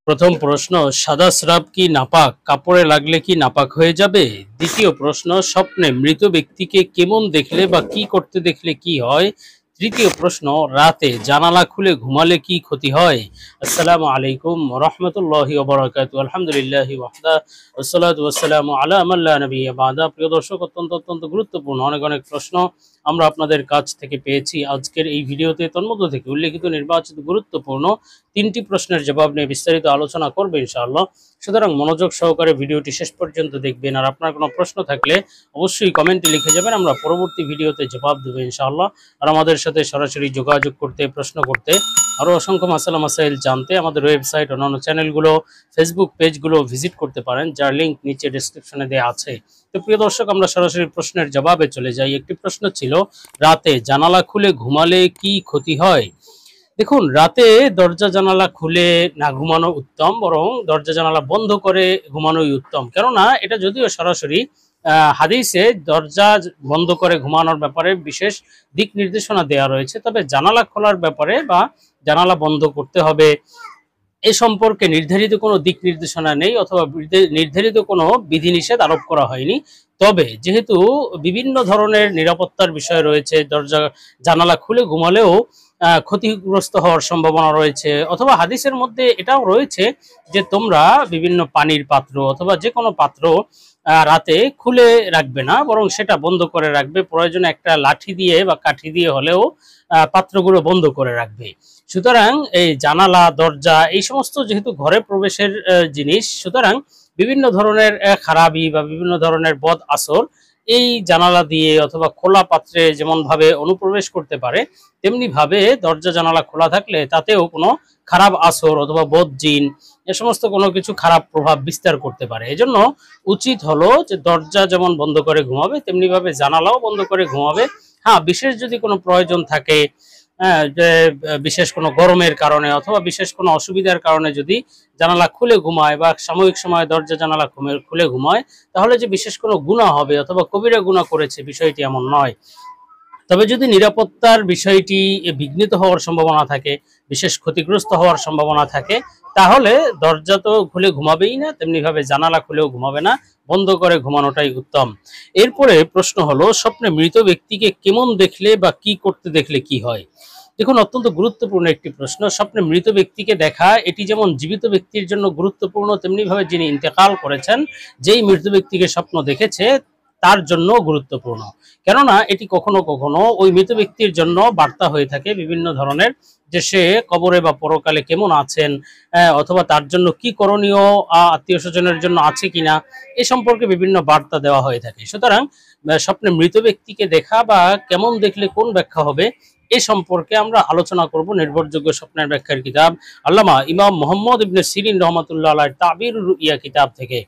প্রথম প্রশ্ন, সাদা স্রাব কি নাপাক? কাপড়ে লাগলে কি নাপাক হয়ে যাবে? দ্বিতীয় প্রশ্ন, স্বপ্নে মৃত ব্যক্তিকে কেমন দেখলে বা কি করতে দেখলে কি হয়? তৃতীয় প্রশ্ন, রাতে জানালা খুলে ঘুমালে কি ক্ষতি হয়? আসসালামু আলাইকুম রহমতুল্লাহি ওয়া বারাকাতুহু। আলহামদুলিল্লাহি ওয়াহদা ওয়াসসালাতু ওয়াসসালামু আলা মান লা নাবিয়্যা বা'দা। প্রিয় দর্শক, অত্যন্ত গুরুত্বপূর্ণ অনেক প্রশ্ন আমরা আপনাদের কাছ থেকে পেয়েছি। আজকের এই ভিডিওতে তন্মধ্য থেকে উল্লেখিত নির্বাচিত গুরুত্বপূর্ণ তিনটি প্রশ্নের জবাব নিয়ে বিস্তারিত আলোচনা করবে ইনশাআল্লাহ। সুতরাং মনোযোগ সহকারে ভিডিওটি শেষ পর্যন্ত দেখবেন। আর আপনার কোনো প্রশ্ন থাকলে অবশ্যই কমেন্টে লিখে যাবেন, আমরা পরবর্তী ভিডিওতে জবাব দেবো ইনশাআল্লাহ। আর আমাদের সাথে সরাসরি যোগাযোগ করতে, প্রশ্ন করতে, আরও অসংখ্য মাসালা মাসাইল জানতে আমাদের ওয়েবসাইট, অন্যান্য চ্যানেলগুলো, ফেসবুক পেজগুলো ভিজিট করতে পারেন, যার লিঙ্ক নিচে ডেসক্রিপশনে দেওয়া আছে। তো প্রিয় দর্শক, আমরা সরাসরি প্রশ্নের জবাবে চলে যাই। একটি প্রশ্ন ছিল, রাতে জানালা খুলে ঘুমালে কি ক্ষতি হয়? দেখুন, রাতে দরজা জানালা খুলে না ঘুমানো উত্তম, বরং দরজা জানালা বন্ধ করে ঘুমানোই উত্তম। কেননা এটা যদিও সরাসরি হাদিসে দরজা বন্ধ করে ঘুমানোর ব্যাপারে বিশেষ দিক নির্দেশনা দেওয়া রয়েছে, তবে জানালা খোলার ব্যাপারে বা জানালা বন্ধ করতে হবে এ সম্পর্কে নির্ধারিত কোনো দিক নির্দেশনা নেই, অথবা নির্ধারিত কোনো বিধিনিষেধ আরোপ করা হয়নি। তবে যেহেতু বিভিন্ন ধরনের নিরাপত্তার বিষয় রয়েছে, দরজা জানালা খুলে ঘুমালেও ক্ষতিগ্রস্ত হওয়ার সম্ভাবনা রয়েছে, অথবা হাদিসের মধ্যে এটাও রয়েছে যে তোমরা বিভিন্ন পানির পাত্র অথবা যে কোনো পাত্র রাতে খুলে রাখবে না, বরং সেটা বন্ধ করে রাখবে। প্রয়োজনে একটা লাঠি দিয়ে বা কাঠি দিয়ে হলেও পাত্রগুলো বন্ধ করে রাখবে। সুতরাং এই জানালা দরজা এই সমস্ত যেহেতু ঘরে প্রবেশের জিনিস, সুতরাং বিভিন্ন ধরনের খারাপি বা বিভিন্ন ধরনের বদ আসর এই জানালা দিয়ে অথবা খোলা পাত্রে যেমন ভাবে অনুপ্রবেশ করতে পারে, তেমনি ভাবে দরজা জানালা খোলা থাকলে তাতেও কোনো খারাপ আসর অথবা বদ জিন এ সমস্ত কোনো কিছু খারাপ প্রভাব বিস্তার করতে পারে। এজন্য উচিত হলো যে দরজা যেমন বন্ধ করে ঘুমাবে, তেমনি ভাবে জানালাও বন্ধ করে ঘুমাবে। হ্যাঁ, বিশেষ যদি কোনো প্রয়োজন থাকে, যে বিশেষ কোনো গরমের কারণে অথবা বিশেষ কোনো অসুবিধার কারণে যদি জানালা খুলে ঘুমায় বা সাময়িক সময় দরজা জানালা খুলে ঘুমায়, তাহলে যে বিশেষ কোনো গুনাহ হবে অথবা কবিরা গুনাহ করেছে বিষয়টি এমন নয়। তবে যদি নিরাপত্তার বিষয়টি বিঘ্নিত হওয়ার সম্ভাবনা থাকে, বিশেষ ক্ষতিগ্রস্ত হওয়ার সম্ভাবনা থাকে, তাহলে দরজা তো খুলে ঘুমাবেই না, তেমনি ভাবে জানালা খুলেও ঘুমাবে না, বন্ধ করে ঘুমানোটাই উত্তম। এরপরে প্রশ্ন হলো, স্বপ্নে মৃত ব্যক্তিকে কেমন দেখলে বা কি করতে দেখলে কি হয়? দেখুন, অত্যন্ত গুরুত্বপূর্ণ একটি প্রশ্ন। স্বপ্নে মৃত ব্যক্তিকে দেখা এটি যেমন জীবিত ব্যক্তির জন্য গুরুত্বপূর্ণ, তেমনি ভাবে যিনি ইন্তেকাল করেছেন, যেই মৃত ব্যক্তিকে স্বপ্ন দেখেছে তার জন্য গুরুত্বপূর্ণ। কেননা এটি কখনো কখনো ওই মৃত ব্যক্তির জন্য বার্তা হয়ে থাকে বিভিন্ন ধরনের, যে সে কবরে বা পরকালে কেমন আছেন, অথবা তার জন্য কি করণীয়, আত্মীয় স্বজনের জন্য আছে কিনা, এ সম্পর্কে বিভিন্ন বার্তা দেওয়া হয়ে থাকে। সুতরাং স্বপ্নে মৃত ব্যক্তিকে দেখা বা কেমন দেখলে কোন ব্যাখ্যা হবে এ সম্পর্কে আমরা আলোচনা করব নির্ভরযোগ্য স্বপ্নের ব্যাখ্যার কিতাব আল্লামা ইমাম মোহাম্মদ ইবনে সিরিন রহমতুল্লাহ আলাইহির তাবির রুইয়া কিতাব থেকে।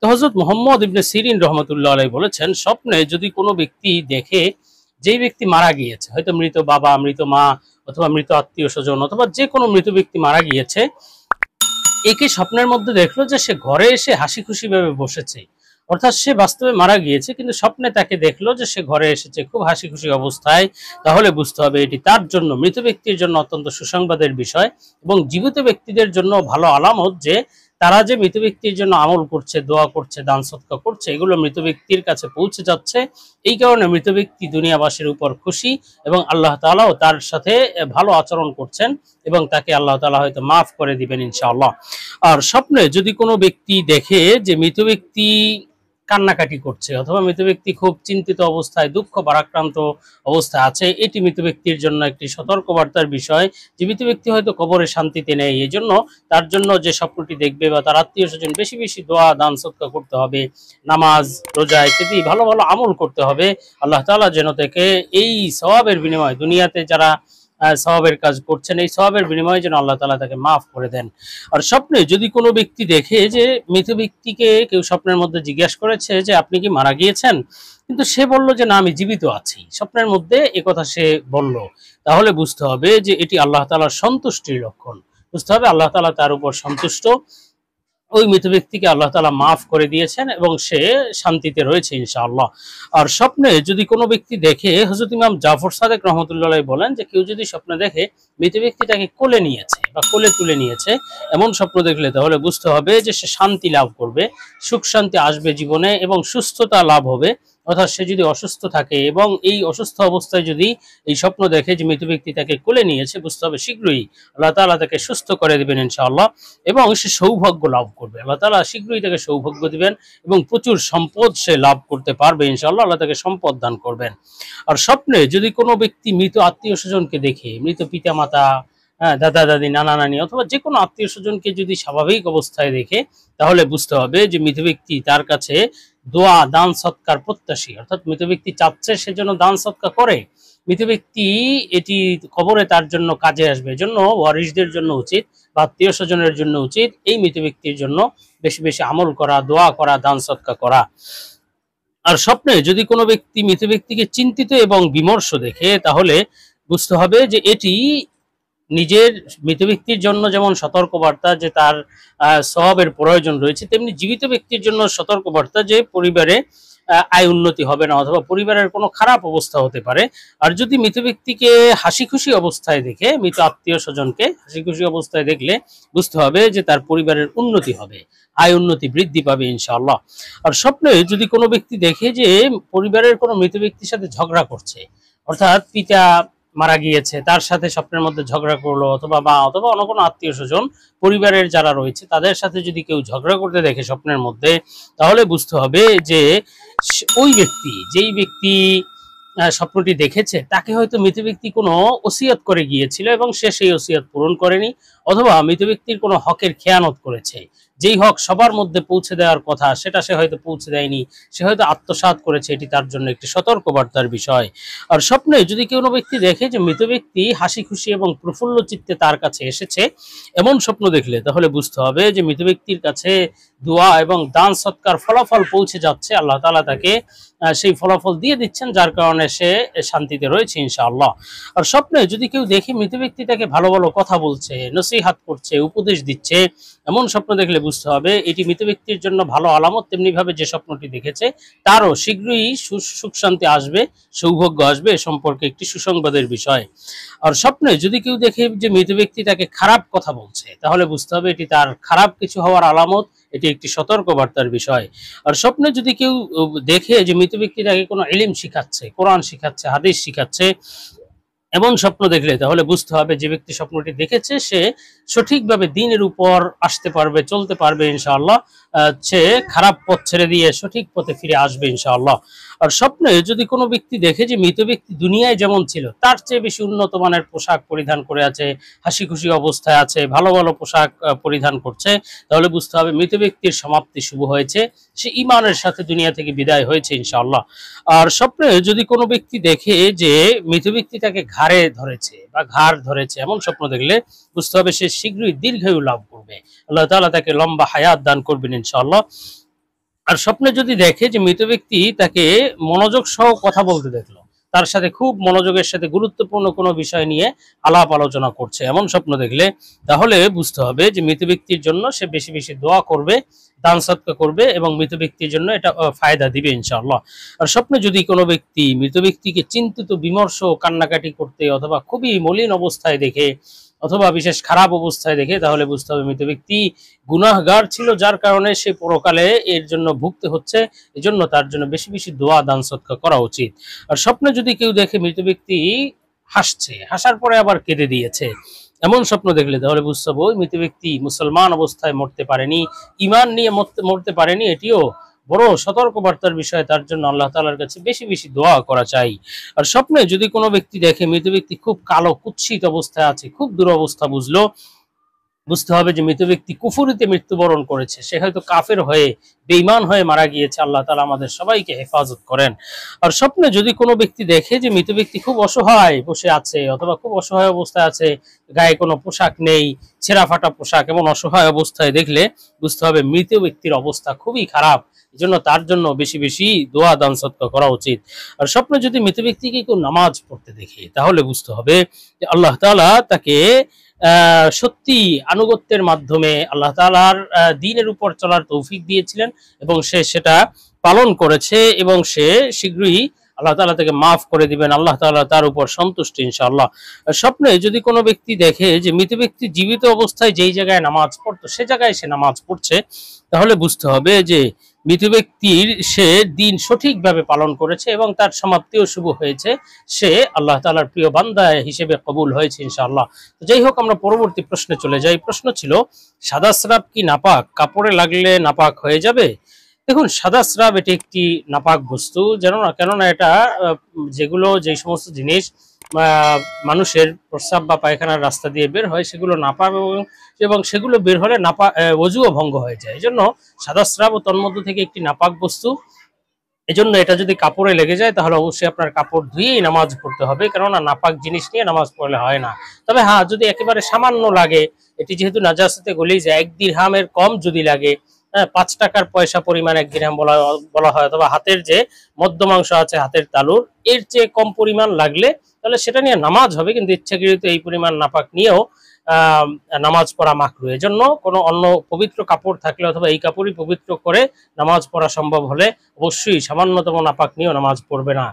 তো হযরত মোহাম্মদ ইবনে সিরিন রহমতুল্লাহ আলাইহি বলেছেন, স্বপ্নে যদি কোনো ব্যক্তি দেখে যেই ব্যক্তি মারা গিয়েছে, হয়তো মৃত বাবা, মৃত মা, অথবা মৃত আত্মীয় স্বজন, অথবা যে কোনো মৃত ব্যক্তি মারা গিয়েছে, একে স্বপ্নের মধ্যে দেখলো যে সে ঘরে এসে হাসি খুশি ভাবে বসেছে, অর্থাৎ সে বাস্তবে মারা গিয়েছে কিন্তু স্বপ্নে তাকে দেখলো যে সে ঘরে এসেছে খুব হাসি খুশি অবস্থায়, তাহলে বুঝতে হবে এটি তার জন্য, মৃত ব্যক্তির জন্য অত্যন্ত সুসংবাদের বিষয় এবং জীবিত ব্যক্তিদের জন্য ভালো আলামত যে তারা যে মৃত ব্যক্তির জন্য আমল করছে, দোয়া করছে, দান সদকা করছে, এগুলো মৃত ব্যক্তির কাছে পৌঁছে যাচ্ছে। এই কারণে মৃত ব্যক্তি দুনিয়াবাসীর উপর খুশি এবং আল্লাহ তাআলাও তার সাথে ভালো আচরণ করছেন এবং তাকে আল্লাহ তাআলা হয়তো মাফ করে দিবেন ইনশাআল্লাহ। আর স্বপ্নে যদি কোনো ব্যক্তি দেখে যে মৃত ব্যক্তি কান্নাকাটি করছে অথবা মৃত ব্যক্তি খুব চিন্তিত অবস্থায়, দুঃখ ভারাক্রান্ত অবস্থায় আছে, এটি মৃত ব্যক্তির জন্য একটি সতর্কবার্তার বিষয়। জীবিত ব্যক্তি হয়তো কবরে শান্তিতে নেই, এই জন্য তার জন্য যে স্বপ্নটি দেখবে বা তার আত্মীয় স্বজন বেশি বেশি দোয়া দান সদকা করতে হবে, নামাজ রোজা ইত্যাদি ভালো ভালো আমল করতে হবে, আল্লাহ তাআলা যেন থেকে এই সওয়াবের বিনিময়ে, দুনিয়াতে যারা সওয়াবের কাজ করছেন, এই সওয়াবের বিনিময়ে যেন আল্লাহ তাআলা তাকে মাফ করে দেন। আর স্বপ্নে যদি কোনো ব্যক্তি দেখে যে মৃত ব্যক্তিকে কেউ স্বপ্নের মধ্যে জিজ্ঞাসা করেছে যে আপনি কি মারা গিয়েছেন, কিন্তু সে বলল যে না, আমি জীবিত আছি, স্বপ্নের মধ্যে কথা সে বলল, তাহলে বুঝতে হবে যে এটি আল্লাহ তাআলার সন্তুষ্টির লক্ষণ। বুঝতে হবে আল্লাহ তাআলা তার উপর সন্তুষ্ট। ওই মৃত ব্যক্তিকে আল্লাহ তাআলা মাফ করে দিয়েছেন এবং সে শান্তিতে রয়েছে ইনশাআল্লাহ। আর স্বপ্নে যদি কোনো ব্যক্তি দেখে, হযরত ইমাম জাফর সাদেক রাহমাতুল্লাহ আলাইহি বলেন যে কেউ যদি স্বপ্নে দেখে মৃত ব্যক্তিটাকে কোলে নিয়েছে বা কোলে তুলে নিয়েছে, এমন স্বপ্ন দেখলে তাহলে বুঝতে হবে যে সে শান্তি লাভ করবে, সুখ শান্তি আসবে জীবনে এবং সুস্থতা লাভ হবে। অর্থাৎ সে যদি অসুস্থ থাকে এবং এই অসুস্থ অবস্থায় যদি এই স্বপ্ন দেখে যে মৃত ব্যক্তি তাকে কোলে নিয়েছে, বুঝতে হবে শীঘ্রই আল্লাহ তাআলা তাকে সুস্থ করে দিবেন ইনশাআল্লাহ এবং সে সৌভাগ্য লাভ করবে। আল্লাহ তাআলা শীঘ্রই তাকে সৌভাগ্য দিবেন এবং প্রচুর সম্পদ সে লাভ করতে পারবে ইনশাআল্লাহ, আল্লাহ তাকে সম্পদ দান করবেন। আর স্বপ্নে যদি কোনো ব্যক্তি মৃত আত্মীয় স্বজনকে দেখে, মৃত পিতা মাতা, দাদা দাদি, নানা নানি অথবা যে কোনো আত্মীয় স্বজনকে যদি স্বাভাবিক অবস্থায় দেখে, তাহলে বুঝতে হবে যে মৃত ব্যক্তি তার কাছে দোয়া দান সৎকার প্রত্যাশী, অর্থাৎ মৃত ব্যক্তি চাচ্ছে সেজন্য দান সৎকার করে, মৃত ব্যক্তি এটি কবরে তার জন্য কাজে আসবে। এজন্য ওয়ারিসদের জন্য উচিত বা আত্মীয় স্বজনের জন্য উচিত এই মৃত ব্যক্তির জন্য বেশি বেশি আমল করা, দোয়া করা, দান সৎকার করা। আর স্বপ্নে যদি কোনো ব্যক্তি মৃত ব্যক্তিকে চিন্তিত এবং বিমর্ষ দেখে, তাহলে বুঝতে হবে যে এটি নিজের মৃত ব্যক্তির জন্য যেমন সতর্কবার্তা যে তার সওয়াবের প্রয়োজন রয়েছে, তেমনি জীবিত ব্যক্তির জন্য সতর্কবার্তা যে পরিবারে আয় উন্নতি হবে না অথবা পরিবারের কোনো খারাপ অবস্থা হতে পারে। আর যদি মৃত ব্যক্তিকে হাসি খুশি অবস্থায় দেখে, মৃত আত্মীয় স্বজনকে হাসি খুশি অবস্থায় দেখলে বুঝতে হবে যে তার পরিবারের উন্নতি হবে, আয় উন্নতি বৃদ্ধি পাবে ইনশাআল্লাহ। আর স্বপ্নে যদি কোনো ব্যক্তি দেখে যে পরিবারের কোনো মৃত ব্যক্তির সাথে ঝগড়া করছে, অর্থাৎ পিতা মারা গিয়েছে তার সাথে স্বপ্নের মধ্যে ঝগড়া করলো, অথবা মা অথবা অন্য কোনো আত্মীয় স্বজন পরিবারের যারা রয়েছে তাদের সাথে যদি কেউ ঝগড়া করতে দেখে স্বপ্নের মধ্যে, তাহলে বুঝতে হবে যে ওই ব্যক্তি, যেই ব্যক্তি স্বপ্নটি দেখেছে তাকে হয়তো মৃত ব্যক্তি কোনো ওসিয়ত করে গিয়েছিল এবং সে সেই ওসিয়ত পূরণ করেনি, অথবা মৃত ব্যক্তির কোনো হকের খেয়ানত করেছে, যেই হক সবার মধ্যে পৌঁছে দেওয়ার কথা সেটা সে হয়তো পৌঁছে দেয়নি, সে হয়তো আত্মসাৎ করেছে, এটি তার জন্য একটি সতর্কবার্তার বিষয়। আর স্বপ্নে যদি কোনো ব্যক্তি দেখে যে মৃত ব্যক্তি হাসি খুশি এবং প্রফুল্ল চিত্তে তার কাছে এসেছে, এমন স্বপ্ন দেখলে তাহলে বুঝতে হবে যে মৃত ব্যক্তির কাছে দোয়া এবং দান সৎকার ফলাফল পৌঁছে যাচ্ছে, আল্লাহ তাআলা তাকে সেই ফলাফল দিয়ে দিচ্ছেন, যার কারণে সে শান্তিতে রয়েছে ইনশাআল্লাহ। আর স্বপ্নে যদি কেউ দেখে মৃত ব্যক্তি তাকে ভালো ভালো কথা বলছে, নসিহাত করছে, উপদেশ দিচ্ছে, এমন স্বপ্ন দেখলে বুঝতে হবে এটি মৃত ব্যক্তির জন্য ভালো আলামত। তেমনি ভাবে যে স্বপ্নটি দেখেছে তারও শীঘ্রই সুখ শান্তি আসবে, সৌভাগ্য আসবে, এ সম্পর্কে একটি সুসংবাদের বিষয়। আর স্বপ্নে যদি কেউ দেখে যে মৃত ব্যক্তি তাকে খারাপ কথা বলছে, তাহলে বুঝতে হবে এটি তার খারাপ কিছু হওয়ার আলামত, এটি একটি সতর্কবার্তার বিষয়। আর স্বপ্নে যদি কেউ দেখে যে মৃত ব্যক্তি তাকে কোনো ইলম শিখাচ্ছে, কোরআন শিখাচ্ছে, হাদিস শিখাচ্ছে, এমন স্বপ্ন দেখলে তাহলে বুঝতে হবে যে ব্যক্তি স্বপ্নটি দেখেছে সে সঠিকভাবে দ্বীনের উপর আসতে পারবে, চলতে পারবে ইনশাআল্লাহ, সে খারাপ পথ ছেড়ে দিয়ে সঠিক পথে ফিরে আসবে ইনশাআল্লাহ। আর স্বপ্নে যদি কোনো ব্যক্তি দেখে যে মৃত ব্যক্তি দুনিয়ায় যেমন ছিল তার চেয়ে বেশি উন্নত মানের পোশাক পরিধান করে আছে, হাসি খুশি অবস্থায় আছে, ভালো ভালো পোশাক পরিধান করছে, তাহলে বুঝতে হবে মৃত ব্যক্তির সমাপ্তি শুভ হয়েছে, সে ঈমানের সাথে দুনিয়া থেকে বিদায় হয়েছে ইনশাআল্লাহ। আর স্বপ্নে যদি কোনো ব্যক্তি দেখে যে মৃত ব্যক্তি তাকে ঘাড়ে ধরেছে বা ঘাড় ধরেছে, এমন স্বপ্ন দেখলে বুঝতে হবে সে শীঘ্রই দীর্ঘায়ু লাভ করবে, আল্লাহ তাআলা তাকে লম্বা হায়াত দান করবেন ইনশাআল্লাহ। আর স্বপ্নে যদি দেখে যে মৃত ব্যক্তি তাকে মনোযোগ সহ কথা বলতে দেখলো, তার সাথে খুব মনোযোগের সাথে গুরুত্বপূর্ণ কোনো বিষয় নিয়ে আলাপ আলোচনা করছে, এমন স্বপ্ন দেখলে তাহলে বুঝতে হবে যে মৃত ব্যক্তির জন্য সে বেশি বেশি দোয়া করবে, দান সৎকার করবে এবং মৃত ব্যক্তির জন্য এটা ফায়দা দিবে ইনশাআল্লাহ। আর স্বপ্নে যদি কোনো ব্যক্তি মৃত ব্যক্তিকে চিন্তিত, বিমর্ষ, কান্নাকাটি করতে অথবা খুবই মলিন অবস্থায় দেখে অথবা বিশেষ খারাপ অবস্থায় দেখে, তাহলে বুঝতে হবে মৃত ব্যক্তি গুনাহগার ছিল, যার কারণে সে পরকালে এর জন্য ভুগতে হচ্ছে, এজন্য তার জন্য বেশি বেশি দোয়া দান সৎকার করা উচিত। আর স্বপ্নে যদি কেউ দেখে মৃত ব্যক্তি হাসছে, হাসার পরে আবার কেঁদে দিয়েছে, এমন স্বপ্ন দেখলে তাহলে বুঝতে হবে ওই মৃত ব্যক্তি মুসলমান অবস্থায় মরতে পারেনি, ঈমান নিয়ে মরতে পারেনি, এটিও বড় সতর্কবার্তার বিষয়, তার জন্য আল্লাহ তাআলার কাছে বেশি বেশি দোয়া করা চাই। আর স্বপ্নে যদি কোনো ব্যক্তি দেখে মৃত ব্যক্তি খুব কালো কুৎসিত অবস্থায় আছে, খুব দুরবস্থা বুঝতে হবে যে মৃত ব্যক্তি কুফরিতে মৃত্যুবরণ করেছে, সে হয়তো কাফের হয়ে, বেঈমান হয়ে মারা গিয়েছে, আল্লাহ তাআলা আমাদের সবাইকে হেফাজত করেন। আর স্বপ্নে যদি কোনো ব্যক্তি দেখে যে মৃত ব্যক্তি খুব অসহায় বসে আছে অথবা খুব অসহায় অবস্থায় আছে, গায়ে কোনো পোশাক নেই, ছেঁড়া ফাটা পোশাক, এমন অসহায় অবস্থায় দেখলে বুঝতে হবে মৃত ব্যক্তির অবস্থা খুবই খারাপ, এজন্য তার জন্য বেশি বেশি দোয়া দান সদকা করা উচিত। আর স্বপ্নে যদি মৃত ব্যক্তিকে কেউ নামাজ পড়তে দেখে, তাহলে বুঝতে হবে যে আল্লাহ তাআলা তাকে সত্যি আনুগত্যের মাধ্যমে আল্লাহ তাআলার দ্বীনের উপর চলার তৌফিক দিয়েছিলেন এবং সে সেটা পালন করেছে এবং সে শীঘ্রই আল্লাহ তাআলা তাকে মাফ করে দিবেন। আল্লাহ তাআলা তার উপর সন্তুষ্ট ইনশাআল্লাহ। স্বপ্নে যদি কোনো ব্যক্তি দেখে যে মৃত ব্যক্তি জীবিত অবস্থায় যেই জায়গায় নামাজ পড়তো সে জায়গায় সে নামাজ পড়ছে, তাহলে বুঝতে হবে যে মৃত ব্যক্তির সে দিন সঠিকভাবে পালন করেছে এবং তার সমাপ্তিও শুভ হয়েছে। সে আল্লাহ তাআলার প্রিয় বান্দা হিসেবে কবুল হয়েছে ইনশাআল্লাহ। তো যাই হোক, আমরা পরবর্তী প্রশ্নে চলে যাই। প্রশ্ন ছিল, সাদা স্রাব কি নাপাক? কাপড়ে লাগলে নাপাক হয়ে যাবে? দেখুন, সাদা স্রাব এটি একটি নাপাক বস্তু, কেননা এটা যে সমস্ত জিনিস মানুষের প্রস্রাব বা পায়খানার রাস্তা দিয়ে বের হয় সেগুলো নাপাক এবং সেগুলো বের হলে অজুও ভঙ্গ হয়ে যায়। এই জন্য সাদা স্রাব ও তন্মধ্য থেকে একটি নাপাক বস্তু। এজন্য এটা যদি কাপড়ে লেগে যায় তাহলে অবশ্যই আপনার কাপড় ধুয়েই নামাজ পড়তে হবে, কেননা নাপাক জিনিস নিয়ে নামাজ পড়লে হয় না। তবে হ্যাঁ, যদি একেবারে সামান্য লাগে, এটি যেহেতু নাজাসাতে গলেই যায়, 1 দিরহামের কম যদি লাগে, হ্যাঁ, 5 টাকার পয়সা পরিমাণ 1 দিরহাম বলা হয়, অথবা হাতের যে মধ্যমাংশ আছে হাতের তালুর, এর চেয়ে কম পরিমাণ লাগলে তাহলে সেটা নিয়ে নামাজ হবে, কিন্তু ইচ্ছাকৃত এই পরিমাণ নাপাক নিয়েও নামাজ পড়া মাকরুহ। এজন্য কোনো অন্য পবিত্র কাপড় থাকলে অথবা এই কাপড়ই পবিত্র করে নামাজ পড়া সম্ভব হলে অবশ্যই সামান্যতম নাপাক নিয়েও নামাজ পড়বে না।